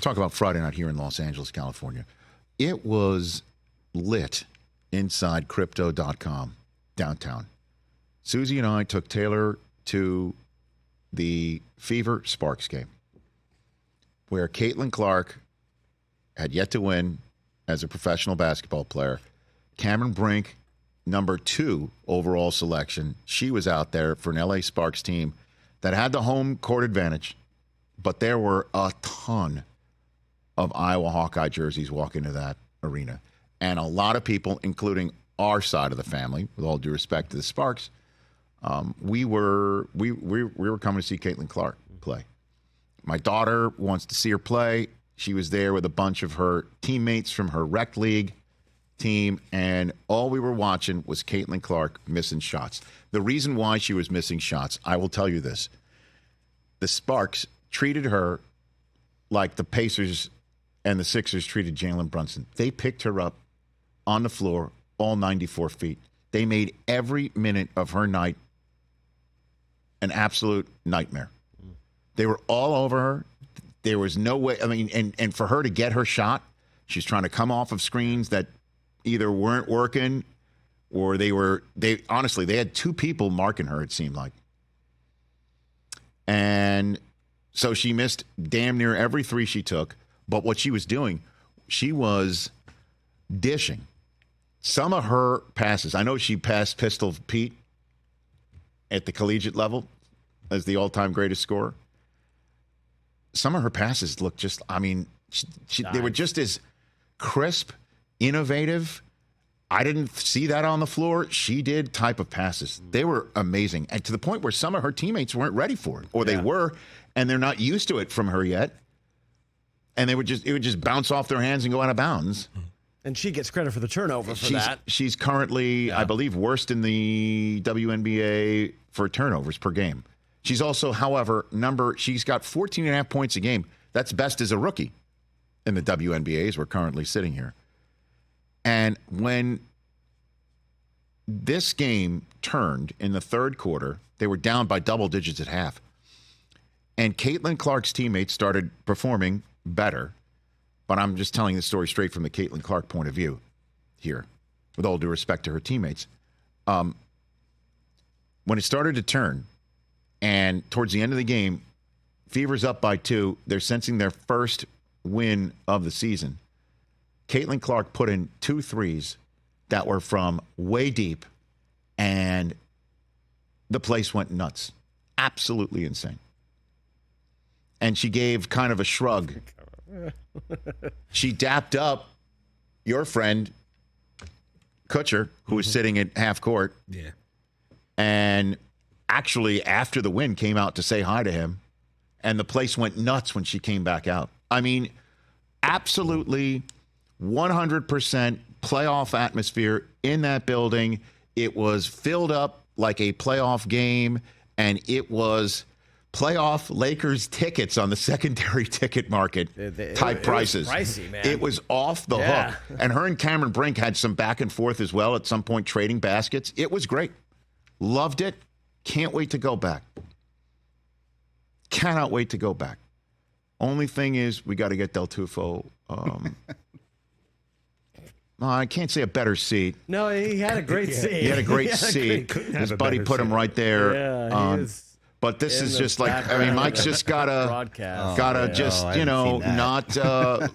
talk about Friday night here in Los Angeles, California. It was lit inside crypto.com downtown. Susie and I took Taylor to the Fever Sparks game where Caitlin Clark had yet to win as a professional basketball player. Cameron Brink, number 2 overall selection. She was out there for an LA Sparks team that had the home court advantage, but there were a ton of Iowa Hawkeye jerseys walking into that arena. And a lot of people, including our side of the family, with all due respect to the Sparks, we were coming to see Caitlin Clark play. My daughter wants to see her play. She was there with a bunch of her teammates from her rec league team, and all we were watching was Caitlin Clark missing shots. The reason why she was missing shots, I will tell you this. The Sparks treated her like the Pacers and the Sixers treated Jalen Brunson. They picked her up on the floor, all 94 feet. They made every minute of her night an absolute nightmare. They were all over her. There was no way. I mean, and for her to get her shot, she's trying to come off of screens that either weren't working or they honestly, they had 2 people marking her, it seemed like. And so she missed damn near every 3 she took. But what she was doing, she was dishing. Some of her passes, I know she passed Pistol Pete at the collegiate level as the all-time greatest scorer. Some of her passes looked just, I mean, they were just as crisp, innovative. I didn't see that on the floor. She did type of passes. They were amazing. And to the point where some of her teammates weren't ready for it, or they were, and they're not used to it from her yet. And it would just bounce off their hands and go out of bounds. And she gets credit for the turnover for that. She's currently, I believe, worst in the WNBA for turnovers per game. She's also, however, she's got 14.5 points a game. That's best as a rookie in the WNBA as we're currently sitting here. And when this game turned in the third quarter, they were down by double digits at half. And Caitlin Clark's teammates started performing better. But I'm just telling the story straight from the Caitlin Clark point of view here, with all due respect to her teammates. When it started to turn, and towards the end of the game, Fever's up by 2. They're sensing their first win of the season. Caitlin Clark put in 2 threes that were from way deep, and the place went nuts. Absolutely insane. And she gave kind of a shrug. She dapped up your friend, Kutcher, who was sitting at half court. Yeah. And actually, after the win, came out to say hi to him. And the place went nuts when she came back out. I mean, absolutely 100% playoff atmosphere in that building. It was filled up like a playoff game, and it was playoff Lakers tickets on the secondary ticket market type prices. It was pricey, man. It was off the hook. And her and Cameron Brink had some back and forth as well at some point, trading baskets. It was great. Loved it. Can't wait to go back. Cannot wait to go back. Only thing is, we got to get Del Tufo. I can't say a better seat. No, he had a great seat. He had a great seat. His buddy put him right there. Yeah, he was. But this is just like, I mean, Mike's just gotta not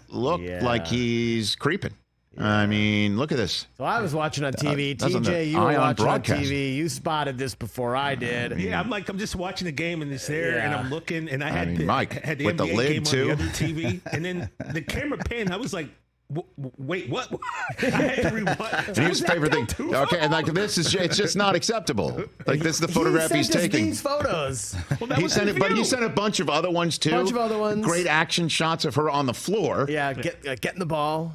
look like he's creeping. Yeah. I mean, look at this. So I was watching on TV. TJ, you were watching on TV. You spotted this before I did. Yeah, I'm just watching the game and it's there, and I'm looking, and I had the with NBA the lid game too on the other TV, and then the camera panned. I was like, wait, what? I had to rewind. Newspaper thing. Okay, and like this is, it's just not acceptable. Like this is the photograph he's taking. These photos. Well, he sent it, but he sent a bunch of other ones too. Bunch of other ones. Great action shots of her on the floor. Yeah, getting the ball.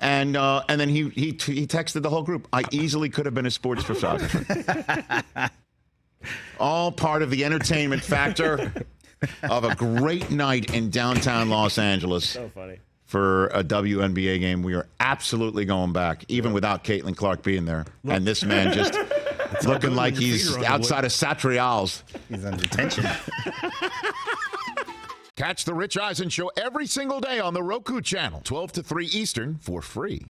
And then he texted the whole group. I easily could have been a sports photographer. All part of the entertainment factor of a great night in downtown Los Angeles. So funny. For a WNBA game. We are absolutely going back, even without Caitlin Clark being there. And this man just looking like he's outside of Satrial's. He's on detention. Catch the Rich Eisen Show every single day on the Roku channel, 12 to 3 Eastern, for free.